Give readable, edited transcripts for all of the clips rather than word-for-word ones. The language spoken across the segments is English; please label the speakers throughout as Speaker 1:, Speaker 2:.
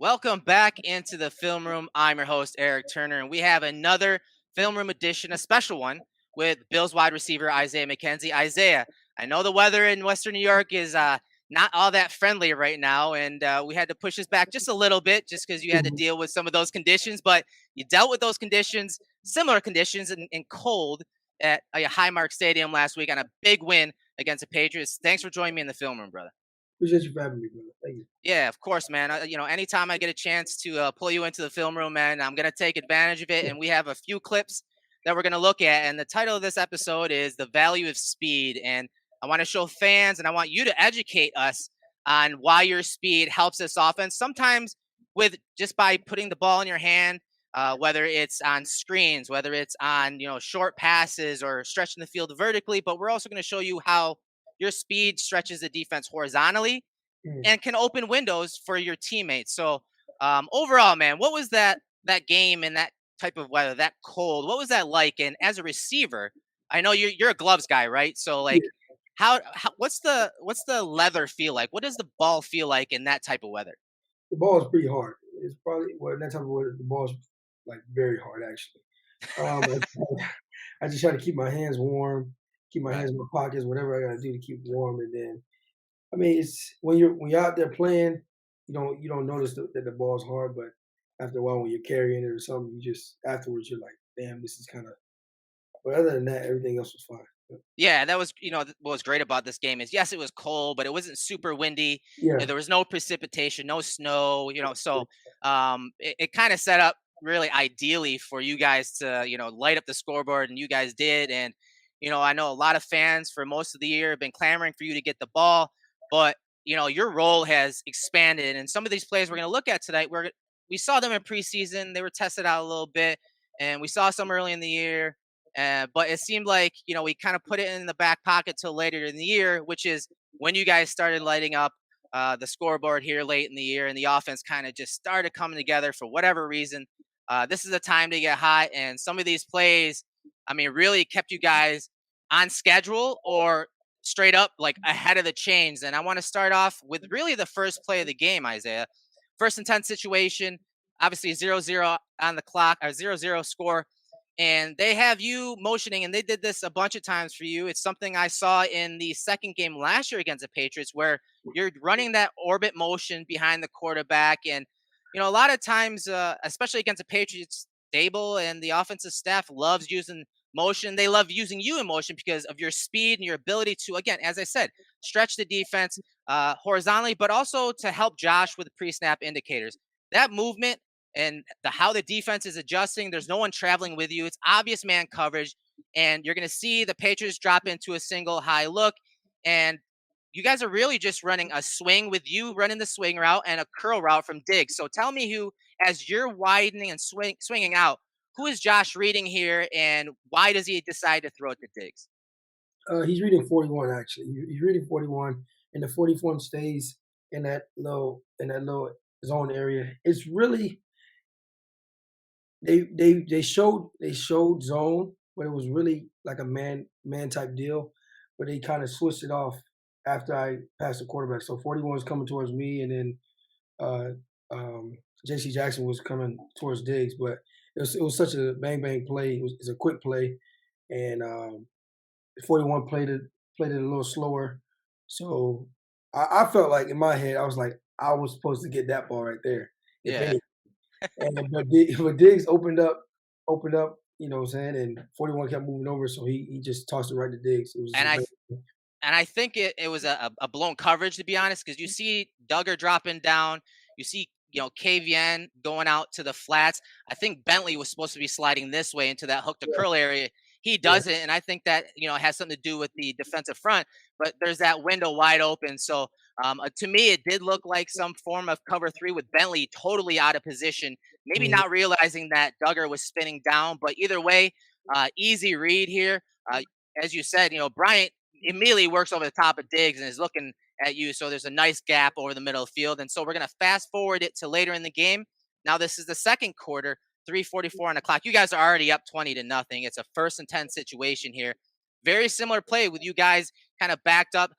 Speaker 1: Welcome back into the film room. I'm your host, Erik Turner, and we have another film room edition, a special one with Bills wide receiver Isaiah McKenzie. Isaiah, I know the weather in Western New York is not all that friendly right now, and we had to push this back just a little bit just because you had to
Speaker 2: Mhm.
Speaker 1: deal with some of those conditions, but you dealt with those conditions, similar conditions, in cold at a Highmark Stadium last week on a big win against the Patriots. Thanks for joining me in the film room, brother.
Speaker 2: Appreciate you for having me, brother. Thank you.
Speaker 1: Yeah, of course, man. Anytime I get a chance to pull you into the film room, man, I'm gonna take advantage of it. And we have a few clips that we're gonna look at. And the title of this episode is "The Value of Speed." And I want to show fans, and I want you to educate us on why your speed helps this offense. Sometimes with just by putting the ball in your hand, whether it's on screens, whether it's on short passes or stretching the field vertically. But we're also going to show you how your speed stretches the defense horizontally
Speaker 2: Mm.
Speaker 1: and can open windows for your teammates. So overall, man, what was that game in that type of weather, that cold? What was that like? And as a receiver, I know you're a gloves guy, right? So like,
Speaker 2: Yeah,
Speaker 1: how what's the leather feel like? What does the ball feel like in that type of weather?
Speaker 2: the ball is pretty hard. It's probably that type of weather, the ball is like very hard actually. I just try to keep my hands warm, keep my
Speaker 1: Right.
Speaker 2: hands in my pockets, whatever I gotta do to keep warm. And then, I mean, it's when you're out there playing, you don't notice that the ball's hard, but after a while, when you're carrying it or something, you just afterwards you're like, damn, this is kind of. But other than that, everything else was fine.
Speaker 1: Yeah, that was, what was great about this game is yes, it was cold, but it wasn't super windy.
Speaker 2: Yeah,
Speaker 1: There was no precipitation, no snow, so it kind of set up really ideally for you guys to, light up the scoreboard, and you guys did. And, I know a lot of fans for most of the year have been clamoring for you to get the ball, but your role has expanded. And some of these plays we're going to look at tonight, we saw them in preseason, they were tested out a little bit, and we saw some early in the year, but it seemed like, we kind of put it in the back pocket till later in the year, which is when you guys started lighting up the scoreboard here late in the year, and the offense kind of just started coming together for whatever reason. This is a time to get hot, and some of these plays, I mean, really kept you guys on schedule or straight up like ahead of the chains. And I want to start off with really the first play of the game, Isaiah. First and 10 situation, obviously 0-0 on the clock, or 0-0 score, and they have you motioning, and they did this a bunch of times for you. It's something I saw in the second game last year against the Patriots, where you're running that orbit motion behind the quarterback. And a lot of times, especially against the Patriots, Dable and the offensive staff loves using motion. They love using you in motion because of your speed and your ability to, again, as I said, stretch the defense horizontally, but also to help Josh with pre-snap indicators. That movement and how the defense is adjusting. There's no one traveling with you. It's obvious man coverage, and you're going to see the Patriots drop into a single high look, and you guys are really just running a swing with you running the swing route and a curl route from Diggs. So tell me who, as you're widening and swinging out, who is Josh reading here, and why does he decide to throw it to Diggs?
Speaker 2: He's reading 41 actually. He's reading 41, and the 41 stays in that little zone area. It's really they showed zone, but it was really like a man type deal, but they kind of switched it off after I passed the quarterback. So 41 was coming towards me, and then uh, J.C. Jackson was coming towards Diggs. But it was such a bang bang play. It's a quick play, and 41 played it a little slower. So I felt like in my head, I was like, I was supposed to get that ball right there, if
Speaker 1: Yeah.
Speaker 2: any. And but Diggs opened up, you know what I'm saying, and 41 kept moving over, so he just tossed it right to Diggs. It was just
Speaker 1: And
Speaker 2: a
Speaker 1: I
Speaker 2: great.
Speaker 1: And I think it was a blown coverage, to be honest, because you see Duggar dropping down, you see KVN going out to the flats. I think Bentley was supposed to be sliding this way into that hook to
Speaker 2: Yeah,
Speaker 1: curl area. He
Speaker 2: yeah.
Speaker 1: doesn't, and I think that has something to do with the defensive front. But there's that window wide open. So to me, it did look like some form of cover three with Bentley totally out of position, maybe
Speaker 2: Mhm.
Speaker 1: not realizing that Duggar was spinning down. But either way, easy read here. Uh, as you said, Bryant immediately works over the top of Diggs and is looking at you. So there's a nice gap over the middle of the field. And so we're going to fast forward it to later in the game. Now, this is the second quarter, 3:44 on the clock. You guys are already up 20-0. It's a first and 10 situation here. Very similar play with you guys kind of backed up.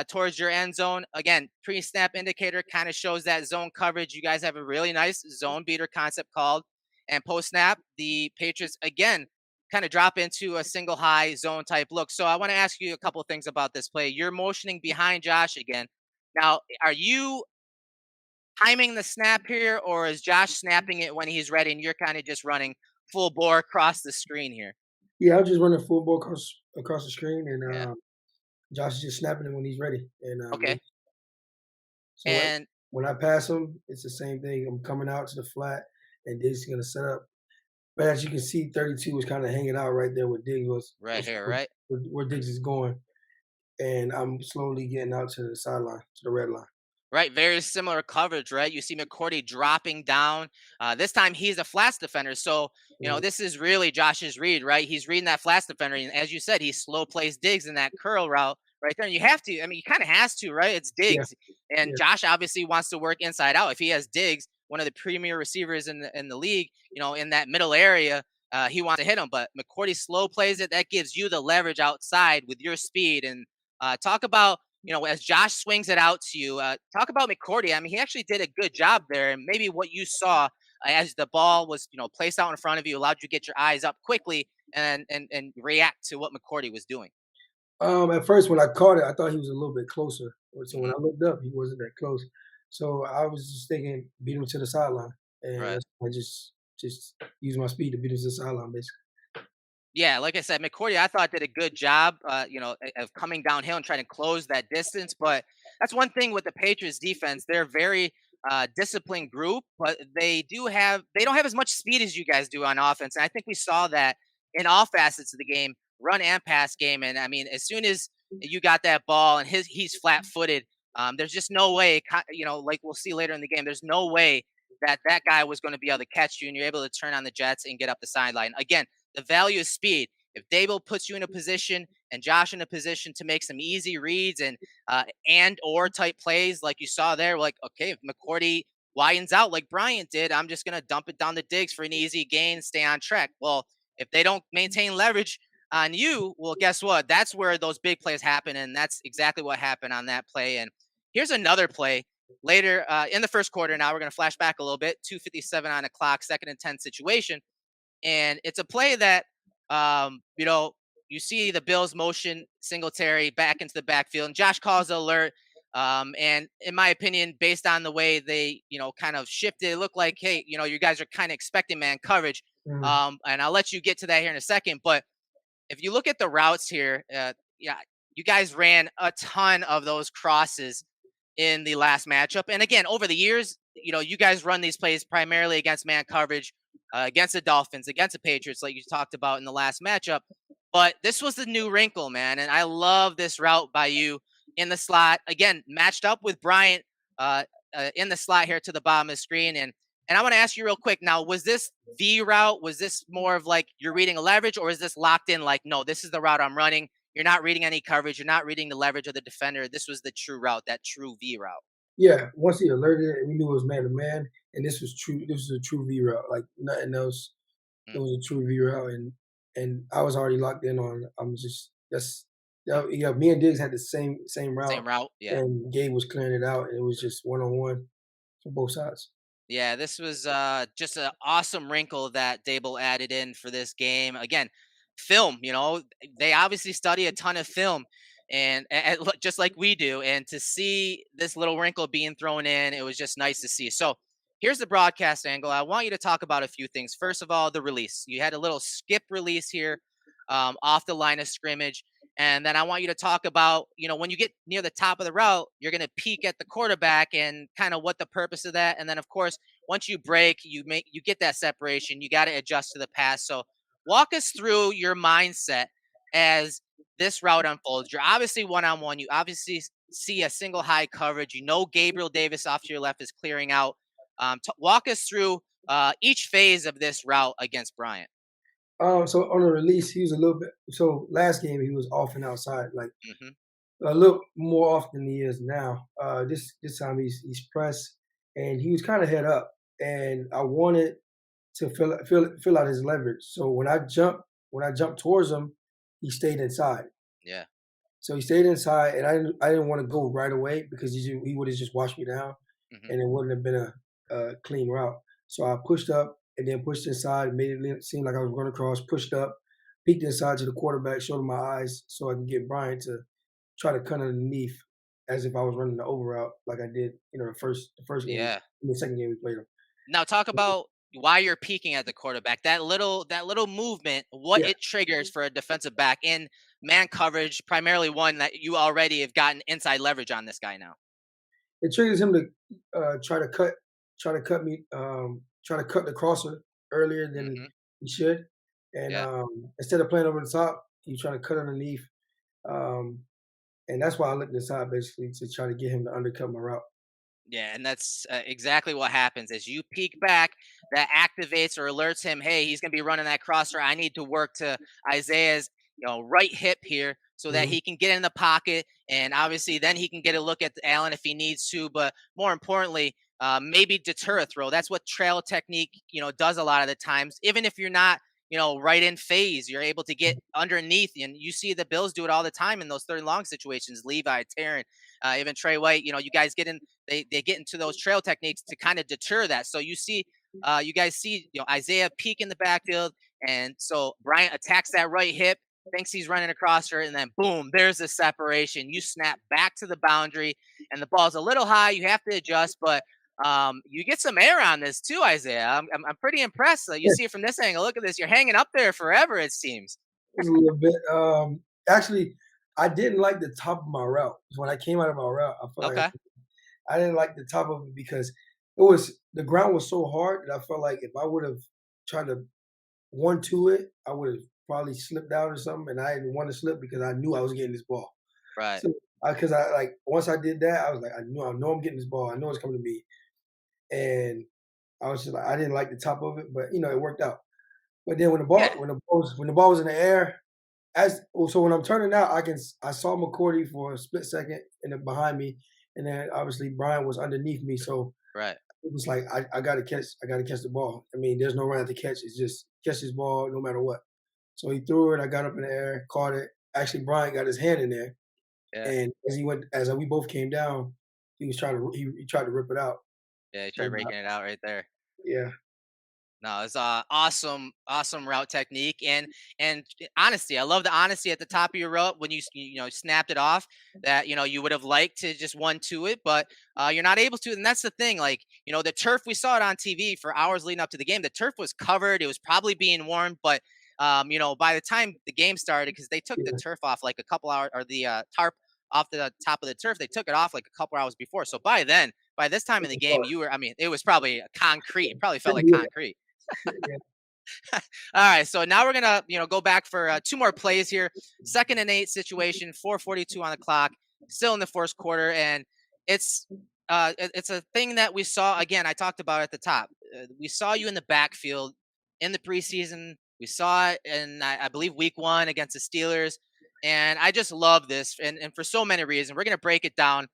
Speaker 1: towards your end zone. Again, pre-snap indicator kind of shows that zone coverage. You guys have a really nice zone beater concept called. And post-snap, the Patriots again kind of drop into a single high zone type look. So I want to ask you a couple of things about this play. You're motioning behind Josh again. Now, are you timing the snap here, or is Josh snapping it when he's ready and you're kind of just running full bore across the screen here?
Speaker 2: Yeah, I'm just running full ball across the screen, and
Speaker 1: Yeah.
Speaker 2: Josh is just snapping it when he's ready. And
Speaker 1: Okay.
Speaker 2: so
Speaker 1: And
Speaker 2: when I pass him, it's the same thing. I'm coming out to the flat, and Diggs is gonna set up. But as you can see, 32 was kind of hanging out right there where Diggs
Speaker 1: right here,
Speaker 2: where,
Speaker 1: right?
Speaker 2: where Diggs is going, and I'm slowly getting out to the sideline, to the red line.
Speaker 1: Right, very similar coverage, right? You see McCourty dropping down. This time he's a flats defender, so
Speaker 2: Mhm.
Speaker 1: this is really Josh's read, right? He's reading that flats defender, and as you said, he slow plays Diggs in that curl route right there. And you have to, I mean, you kind of has to, right? It's
Speaker 2: Yeah,
Speaker 1: Diggs, and
Speaker 2: yeah,
Speaker 1: Josh obviously wants to work inside out. If he has Diggs, one of the premier receivers in the league, in that middle area, he wants to hit him. But McCourty slow plays it. That gives you the leverage outside with your speed. And talk about as Josh swings it out to you, talk about McCourty. I mean, he actually did a good job there, and maybe what you saw as the ball was, placed out in front of you, allowed you to get your eyes up quickly and react to what McCourty was doing.
Speaker 2: At first, when I caught it, I thought he was a little bit closer. So when
Speaker 1: Hmm.
Speaker 2: I looked up, he wasn't that close. So I was just thinking, beat him to the sideline, and
Speaker 1: Right.
Speaker 2: I just use my speed to beat him to the sideline, basically.
Speaker 1: Yeah, like I said, McCourty, I thought did a good job, of coming downhill and trying to close that distance. But that's one thing with the Patriots defense; they're a very disciplined group, but they don't have as much speed as you guys do on offense. And I think we saw that in all facets of the game, run and pass game. And I mean, as soon as you got that ball and he's flat footed, there's just no way, like we'll see later in the game, there's no way that guy was going to be able to catch you, and you're able to turn on the Jets and get up the sideline again. The value of speed. If Dable puts you in a position and Josh in a position to make some easy reads and or type plays like you saw there, like okay, if McCourty widens out like Bryant did, I'm just gonna dump it down the digs for an easy gain, stay on track. Well, if they don't maintain leverage on you, well, guess what? That's where those big plays happen, and that's exactly what happened on that play. And here's another play later in the first quarter. Now we're gonna flash back a little bit. 2:57 on the clock, 2nd and 10 situation, and it's a play that, you see the Bills motion Singletary back into the backfield, and Josh calls the alert. And in my opinion, based on the way they, kind of shifted, it looked like, hey, you guys are kind of expecting man coverage.
Speaker 2: Mhm.
Speaker 1: And I'll let you get to that here in a second. But if you look at the routes here, yeah, you guys ran a ton of those crosses in the last matchup. And again, over the years, you guys run these plays primarily against man coverage, against the Dolphins, against the Patriots, like you talked about in the last matchup. But this was the new wrinkle, man. And I love this route by you in the slot. Again, matched up with Bryant uh, in the slot here to the bottom of the screen. And I want to ask you real quick now, was this V route? Was this more of like you're reading a leverage, or is this locked in like, no, this is the route I'm running? You're not reading any coverage. You're not reading the leverage of the defender. This was the true route, that true V route.
Speaker 2: Yeah, once he alerted it, we knew it was man to man, and this was true. This was a true V route, like nothing else. It
Speaker 1: Mm,
Speaker 2: was a true V route, and I was already locked in on. I'm just that's yeah. Yeah, me and Diggs had the same route,
Speaker 1: same route. Yeah.
Speaker 2: and Gabe was clearing it out, and it was just one on one for both sides.
Speaker 1: Yeah, this was just an awesome wrinkle that Dable added in for this game. Again, film, they obviously study a ton of film and just like we do. And to see this little wrinkle being thrown in, it was just nice to see. So here's the broadcast angle. I want you to talk about a few things. First of all, the release. You had a little skip release here off the line of scrimmage. And then I want you to talk about, when you get near the top of the route, you're going to peek at the quarterback and kind of what the purpose of that. And then, of course, once you break, you get that separation. You got to adjust to the pass. So walk us through your mindset as this route unfolds. You're obviously one on one. You obviously see a single high coverage. Gabriel Davis off to your left is clearing out. Walk us through each phase of this route against Bryant.
Speaker 2: So on the release, he was a little bit. So last game, he was off and outside, like
Speaker 1: Hmm.
Speaker 2: a little more often than he is now. This time he's pressed, and he was kind of head up, and I wanted to fill out his leverage. So when I jumped towards him, he stayed inside.
Speaker 1: Yeah.
Speaker 2: So he stayed inside, and I didn't want to go right away because he would have just washed me down,
Speaker 1: Hmm.
Speaker 2: and it wouldn't have been a clean route. So I pushed up and then pushed inside, made it seem like I was running across, pushed up, peeked inside to the quarterback, showed him my eyes so I could get Brian to try to cut underneath as if I was running the over route like I did, the first game,
Speaker 1: Yeah.
Speaker 2: the second game we played him.
Speaker 1: Now talk about why you're peaking at the quarterback. That little movement, what
Speaker 2: Yeah,
Speaker 1: it triggers for a defensive back in man coverage, primarily one that you already have gotten inside leverage on this guy now.
Speaker 2: it triggers him to try to cut me, try to cut the crosser earlier than
Speaker 1: Hmm.
Speaker 2: he should, and
Speaker 1: Yeah.
Speaker 2: instead of playing over the top, he's trying to cut underneath, um, and that's why I looked inside basically to try to get him to undercut my route.
Speaker 1: Yeah, and that's exactly what happens. As you peek back, that activates or alerts him, hey, he's going to be running that crosser. I need to work to Isaiah's, right hip here so that
Speaker 2: Mhm.
Speaker 1: he can get in the pocket, and obviously then he can get a look at Allen if he needs to. But more importantly, maybe deter a throw. That's what trail technique, does a lot of the times. Even if you're not, right in phase, you're able to get underneath, and you see the Bills do it all the time in those third and long situations. Levi, Taryn, even Trey White, you guys get in, they get into those trail techniques to kind of deter that. So you guys see, Isaiah peek in the backfield, and so Bryant attacks that right hip, thinks he's running across her, and then boom, there's the separation. You snap back to the boundary, and the ball's a little high. You have to adjust, but you get some air on this too, Isaiah. I'm pretty impressed. You
Speaker 2: Yeah,
Speaker 1: see it from this angle. Look at this. You're hanging up there forever, it seems.
Speaker 2: it was a little bit. Actually, I didn't like the top of my route. When I came out of my route, I felt like
Speaker 1: Okay.
Speaker 2: I didn't like the top of it because the ground was so hard that I felt like if I would have tried to one to it, I would have probably slipped out or something, and I didn't want to slip because I knew I was getting this ball.
Speaker 1: Right.
Speaker 2: So, because I like once I did that, I was like, I know I'm getting this ball. I know it's coming to me, and I was just like, I didn't like the top of it, but it worked out. But then
Speaker 1: Yeah.
Speaker 2: when the ball was in the air, so when I'm turning out, I saw McCourty for a split second and then behind me, and then obviously Brian was underneath me, so
Speaker 1: Right.
Speaker 2: it was like I gotta catch the ball. I mean, there's no round to catch. It's just catch this ball no matter what. So he threw it. I got up in the air, caught it. Actually, Brian got his hand in there,
Speaker 1: Yeah.
Speaker 2: and as we both came down, he was trying to he tried to rip it out.
Speaker 1: Yeah. You try
Speaker 2: And
Speaker 1: raking it out right there.
Speaker 2: yeah,
Speaker 1: No, it's awesome, awesome route technique and honesty. I love the honesty at the top of your route when you snapped it off. That you would have liked to just one to it, but you're not able to. And that's the thing. Like the turf, we saw it on TV for hours leading up to the game. The turf was covered. It was probably being warmed, but by the time the game started, because they took the
Speaker 2: yeah,
Speaker 1: turf off like a couple hours, or the tarp off the top of the turf, they took it off like a couple hours before. So by this time in the game, I mean, it was probably concrete. It probably felt like
Speaker 2: yeah,
Speaker 1: concrete.
Speaker 2: yeah.
Speaker 1: All right, so now we're gonna go back for two more plays here. Second and 8 situation, 4:42 on the clock, still in the first quarter, and it's it's a thing that we saw again. I talked about at the top. We saw you in the backfield in the preseason. We saw it in I believe week 1 against the Steelers, and I just love this, and for so many reasons. We're gonna break it down.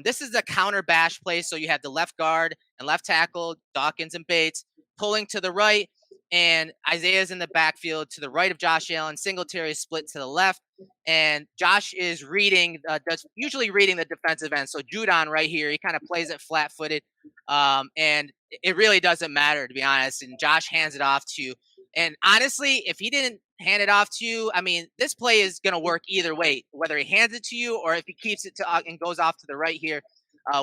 Speaker 1: This is the counter bash play, so you have the left guard and left tackle Dawkins and Bates pulling to the right, and Isaiah's in the backfield to the right of Josh Allen. Singletary is split to the left, and Josh is does usually reading the defensive end. So Judon right here, he kind of plays it flat-footed, and it really doesn't matter to be honest. And Josh hands it off to you. And honestly, if he didn't hand it off to you, I mean, this play is going to work either way, whether he hands it to you or if he keeps it to and goes off to the right here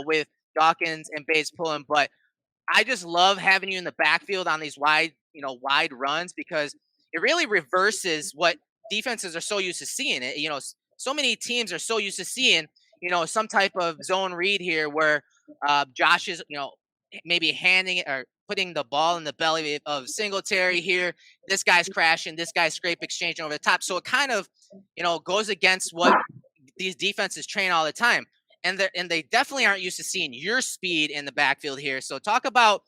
Speaker 1: with Dawkins and Bates pulling. But I just love having you in the backfield on these wide runs because it really reverses what defenses are so used to seeing. So many teams are so used to seeing, some type of zone read here where Josh is, maybe handing it or putting the ball in the belly of Singletary here. This guy's crashing, this guy's scrape exchanging over the top. So it kind of, goes against what these defenses train all the time. And they definitely aren't used to seeing your speed in the backfield here. So talk about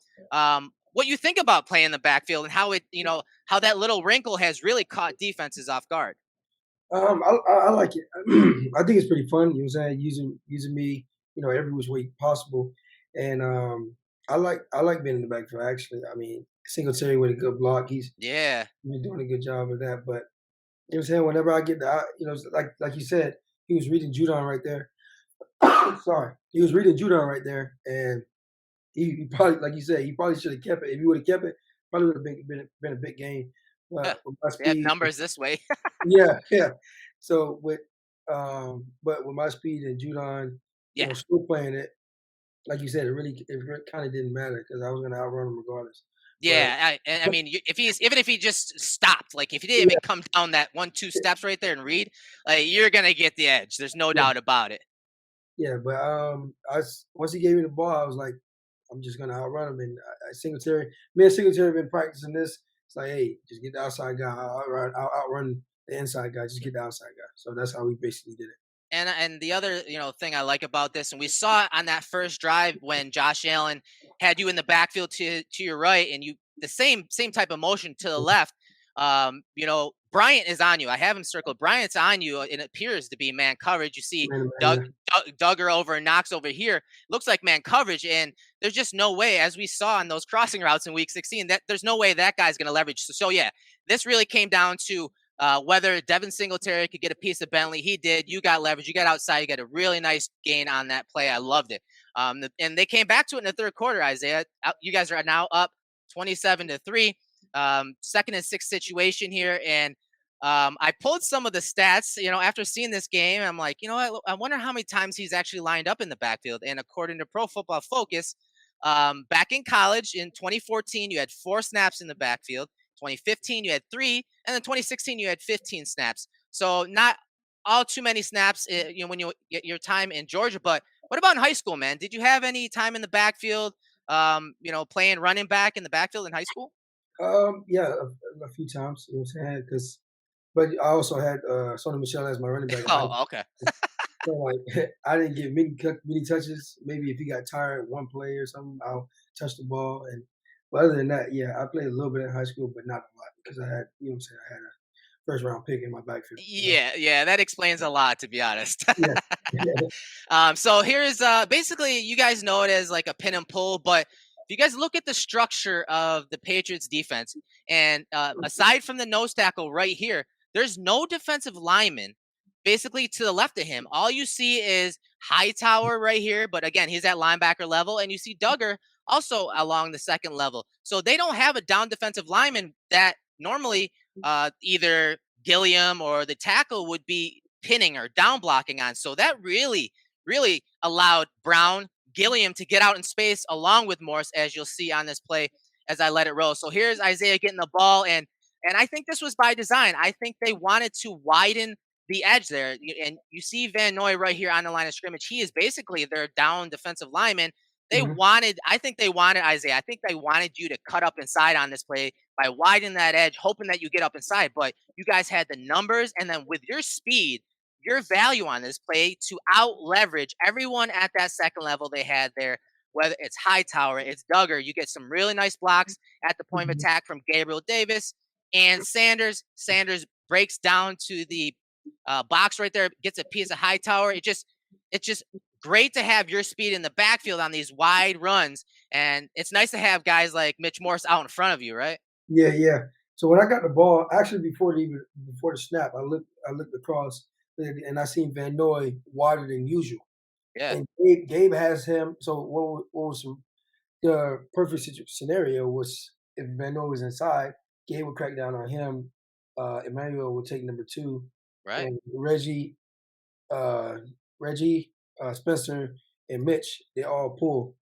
Speaker 1: what you think about playing the backfield and how that little wrinkle has really caught defenses off guard.
Speaker 2: I like it. I think it's pretty fun. You know what I'm saying? Using me, every which way possible, and I like being in the backfield. Actually, I mean, Singletary with a good block,
Speaker 1: Yeah.
Speaker 2: he's doing a good job of that. But you know what I'm saying? Whenever I get the, like you said. he was reading Judon right there. Sorry, he was reading Judon right there, and he probably, like you said, he probably should have kept it. If he would have kept it, probably would have been a big game.
Speaker 1: Huh,
Speaker 2: But with my
Speaker 1: they have
Speaker 2: speed,
Speaker 1: numbers this way.
Speaker 2: yeah, yeah. So but with my speed and Judon,
Speaker 1: Yeah.
Speaker 2: still playing it, like you said, it kind of didn't matter because I was gonna outrun him regardless. But
Speaker 1: Yeah, and I mean, if he's even if he just stopped, like if he didn't even
Speaker 2: yeah,
Speaker 1: come down that 1, 2 steps right there and read, like you're gonna get the edge. There's no
Speaker 2: yeah,
Speaker 1: doubt about it.
Speaker 2: yeah. But once he gave me the ball, I was like, I'm just gonna outrun him. And Singletary, me and Singletary been practicing this. It's like, hey, just get the outside guy. I'll outrun the inside guy. Just get the outside guy. So that's how we basically did it.
Speaker 1: And the other thing I like about this, and we saw it on that first drive when Josh Allen had you in the backfield to your right, and you the same type of motion to the left. Bryant is on you. I have him circled. Bryant's on you, and it appears to be man coverage. You see
Speaker 2: Man,
Speaker 1: Doug,
Speaker 2: man,
Speaker 1: Duggar over and Knox over here. Looks like man coverage, and there's just no way, as we saw on those crossing routes in Week 16, that there's no way that guy's going to leverage. So yeah, this really came down to whether Devin Singletary could get a piece of Bentley. He did. You got leverage. You got outside. You got a really nice gain on that play. I loved it. And they came back to it in the third quarter, Isaiah. You guys are now up 27-3. Second and 6 situation here. And I pulled some of the stats, after seeing this game. I'm like, I wonder how many times he's actually lined up in the backfield. And according to Pro Football Focus, back in college in 2014, you had 4 snaps in the backfield. 2015, you had 3, and then 2016, you had 15 snaps. So not all too many snaps, when you get your time in Georgia. But what about in high school, man? Did you have any time in the backfield? Playing running back in the backfield in high school?
Speaker 2: yeah, a few times. You know what I'm saying? But I also had Sonny Michelle as my running back in high
Speaker 1: Oh, okay.
Speaker 2: school. So like, I didn't get many touches. Maybe if he got tired one play or something, I'll touch the ball. But other than that, yeah, I played a little bit in high school, but not a lot because I had, what I'm saying, I had a first round pick in my backfield.
Speaker 1: Yeah, yeah, that explains a lot, to be honest.
Speaker 2: Yeah.
Speaker 1: So here's basically you guys know it as like a pin and pull, but if you guys look at the structure of the Patriots defense, and aside from the nose tackle right here, there's no defensive lineman basically to the left of him. All you see is Hightower right here, but again, he's at linebacker level, and you see Duggar also along the second level. So they don't have a down defensive lineman that normally either Gilliam or the tackle would be pinning or down blocking on. So that really, really allowed Brown, Gilliam to get out in space along with Morse, as you'll see on this play as I let it roll. So here's Isaiah getting the ball, and I think this was by design. I think they wanted to widen the edge there. And you see Van Noy right here on the line of scrimmage. He is basically their down defensive lineman.
Speaker 2: Mhm.
Speaker 1: I think they wanted Isaiah. I think they wanted you to cut up inside on this play by widening that edge, hoping that you get up inside. But you guys had the numbers, and then with your speed, your value on this play to out leverage everyone at that second level they had there. Whether it's Hightower, it's Duggar, you get some really nice blocks at the point of
Speaker 2: Mhm.
Speaker 1: attack from Gabriel Davis and Sanders. Sanders breaks down to the box right there, gets a piece of Hightower. It's just great to have your speed in the backfield on these wide runs, and it's nice to have guys like Mitch Morse out in front of you, right?
Speaker 2: Yeah, yeah. So when I got the ball, actually before the snap, I looked across and I seen Van Noy wider than usual.
Speaker 1: Yeah,
Speaker 2: And Gabe has him. So what was the perfect scenario was if Van Noy was inside, Gabe would crack down on him. Emmanuel would take number 2,
Speaker 1: right.
Speaker 2: and uh, Reggie, Spencer, and Mitch, they all pull.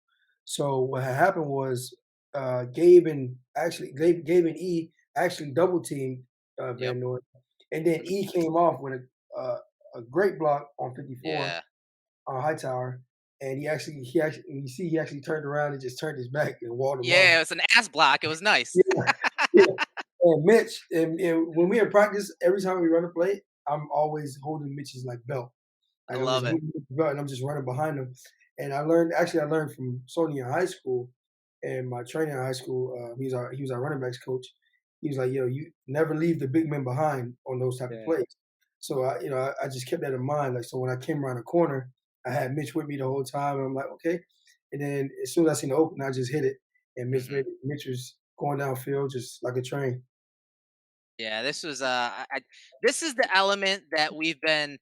Speaker 2: So what had happened was Gabe and E actually double teamed
Speaker 1: Yep.
Speaker 2: Van Noy, and then E came off with a great block on 54
Speaker 1: Yeah.
Speaker 2: on Hightower, and he actually turned around and just turned his back and walled him off.
Speaker 1: Yeah, it was an ass block. It was nice.
Speaker 2: Yeah, yeah. And Mitch, and when we in practice, every time we run a play, I'm always holding Mitch's like belt.
Speaker 1: I
Speaker 2: Like I'm just
Speaker 1: love it.
Speaker 2: holding his belt and I'm just running behind him. And I learned from Sony in high school, and my trainer in high school, he was our running backs coach. He was like, "Yo, you never leave the big men behind on those type of
Speaker 1: Yeah.
Speaker 2: plays." So I just kept that in mind. Like so, when I came around the corner, I had Mitch with me the whole time, and I'm like, okay. And then as soon as I seen the open, I just hit it, and
Speaker 1: Hmm.
Speaker 2: Mitch was going downfield just like a train.
Speaker 1: Yeah, this was this is the element that we've been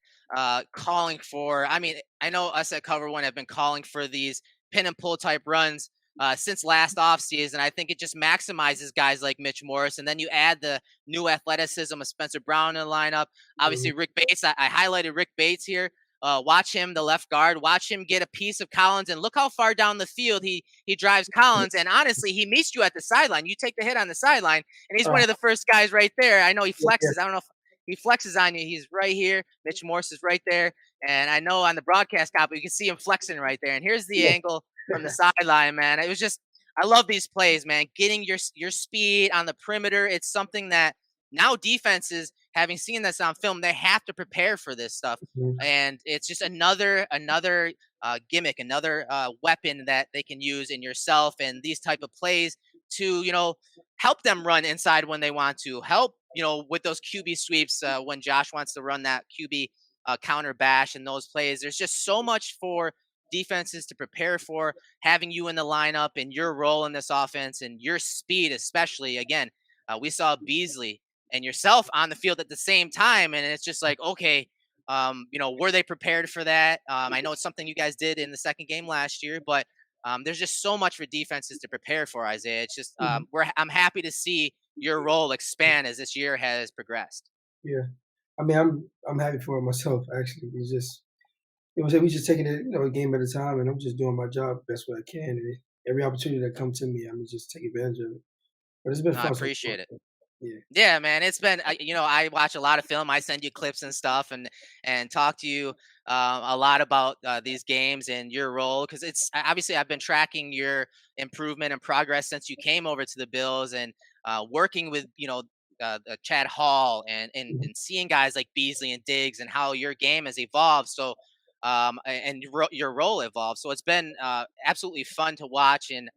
Speaker 1: calling for. I mean, I know us at Cover One have been calling for these pin and pull type runs since last offseason. I think it just maximizes guys like Mitch Morris, and then you add the new athleticism of Spencer Brown in the lineup.
Speaker 2: Mhm.
Speaker 1: Obviously, Rick Bates. I highlighted Rick Bates here. Watch him, the left guard. Watch him get a piece of Collins, and look how far down the field he drives Collins. And honestly, he meets you at the sideline. You take the hit on the sideline and he's one
Speaker 2: Uh,
Speaker 1: of the first guys right there. I know he
Speaker 2: yeah, yeah,
Speaker 1: flexes. I don't know if he flexes on you. He's right here. Mitch Morse is right there. And I know on the broadcast copy, you can see him flexing right there. And here's the
Speaker 2: yeah.
Speaker 1: angle from the sideline, man. It was just, I love these plays, man. Getting your speed on the perimeter. It's something that now defenses, having seen this on film, they have to prepare for this stuff.
Speaker 2: Mhm,
Speaker 1: And it's just another gimmick, another weapon that they can use in yourself and these type of plays to help them run inside when they want to. Help, with those QB sweeps when Josh wants to run that QB counter bash and those plays. There's just so much for defenses to prepare for. Having you in the lineup and your role in this offense and your speed, especially. Again, we saw Beasley and yourself on the field at the same time, and it's just like, okay. Were they prepared for that? I know it's something you guys did in the second game last year, but there's just so much for defenses to prepare for, Isaiah. It's just
Speaker 2: mhm.
Speaker 1: I'm happy to see your role expand as this year has progressed.
Speaker 2: Yeah. I mean, I'm happy for it myself, actually. It's just, we just taking it, a game at a time, and I'm just doing my job best way I can. And every opportunity that comes to me, I'm gonna just take advantage of it. But it's been
Speaker 1: No, I
Speaker 2: fun so far.
Speaker 1: appreciate it.
Speaker 2: Yeah.
Speaker 1: Yeah, man, it's been I watch a lot of film. I send you clips and stuff, and talk to you a lot about these games and your role because it's obviously I've been tracking your improvement and progress since you came over to the Bills and working with Chad Hall
Speaker 2: Mhm.
Speaker 1: and seeing guys like Beasley and Diggs and how your game has evolved. So and your role evolved. So it's been absolutely fun to watch, and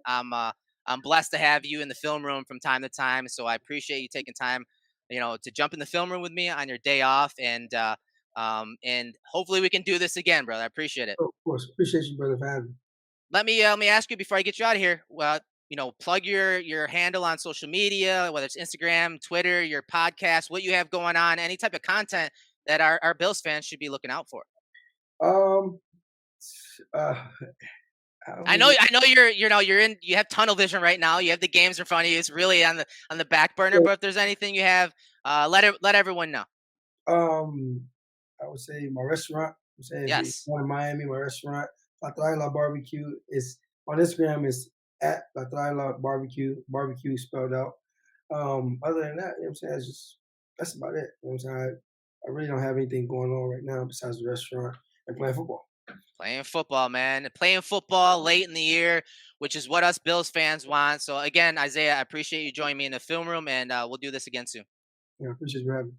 Speaker 1: I'm blessed to have you in the film room from time to time. So I appreciate you taking time, to jump in the film room with me on your day off, and hopefully we can do this again, brother. I appreciate it.
Speaker 2: Oh, of course. Appreciate you, brother, for having me.
Speaker 1: Let me ask you before I get you out of here. Well, plug your handle on social media, whether it's Instagram, Twitter, your podcast, what you have going on, any type of content that our Bills fans should be looking out for.
Speaker 2: Um, uh, I don't
Speaker 1: I know
Speaker 2: really,
Speaker 1: I know you have tunnel vision right now. You have the games in front of you. It's really on the back burner. But if there's anything you have, let everyone know.
Speaker 2: um, I would say my restaurant. I'm saying if you're
Speaker 1: Yes,
Speaker 2: going to Miami, my restaurant, La Traila Barbecue is on Instagram is at La Traila Barbecue, barbecue spelled out. Other than that, I'm saying? It's just that's about it. I'm saying? I really don't have anything going on right now besides the restaurant and playing football.
Speaker 1: playing football, man. Playing football late in the year, which is what us Bills fans want. So again, Isaiah, I appreciate you joining me in the film room, and we'll do this again soon.
Speaker 2: I appreciate you having me.